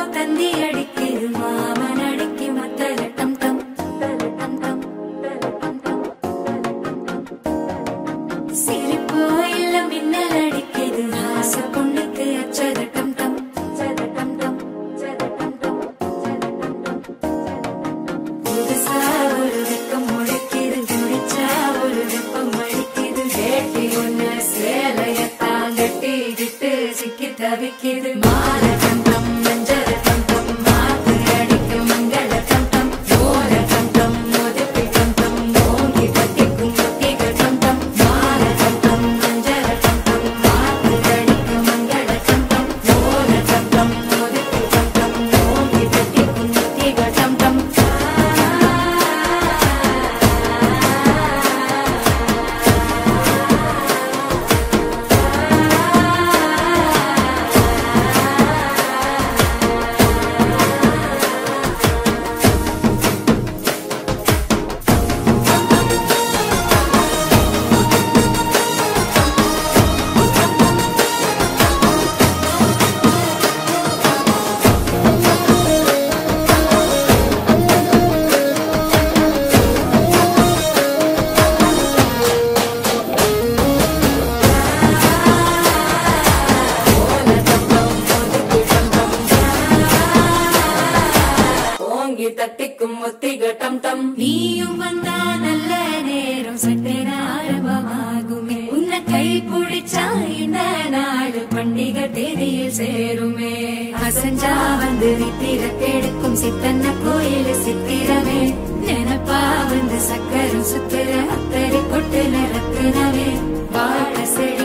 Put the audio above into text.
தந்தி அடிக்குது மாமன் அடிக்கு மத்தல டம் டம் சிரிப்போ இல்ல மின்னல் அடிக்குது ஆச பொண்ணுக்கு அச்சத டம் டம் புதுசா ஒரு வெக்கம் முளைக்குது குடிச்சா ஒரு வெப்பம் அடிக்குது வேட்டி ஒண்ணு சேலையத்தான் கட்டிக்கிட்டு சிக்கி தவிக்குது மாற டம் டம் மஞ்சள் டம் டம் மாத்து அடிக்கு மங்கள டம் டம் ஓர டம் டம் மொதப்பி டம் டம் ஓங்கி தட்டிக்கும் ஒத்திகள் டம் டம் மாற டம் டம் மஞ்சள் டம் டம் மாத்து அடிக்கு மங்கள டம் டம் ஓர டம் டம் மொதப்பி டம் டம் ஓங்கி தட்டிக்கும் ஒத்திகள் டம் டம் தட்டிக்கும் ஒத்திக டம் டம் நீயும் வந்தா நல்ல நேரம் சட்டென ஆரம்பமாகுமே உன்னை கை பிடிச்சா இந்த நாடு பண்டிகை தேதியில் சேருமே அசஞ்சா வந்து நித்திர கெடுக்கும் சித்தன்ன கோயில் சித்திரமே நினப்பா வந்து சக்கரம் சுத்துற அத்தரி கொட்டுல ரத்தினமே வாழ செடி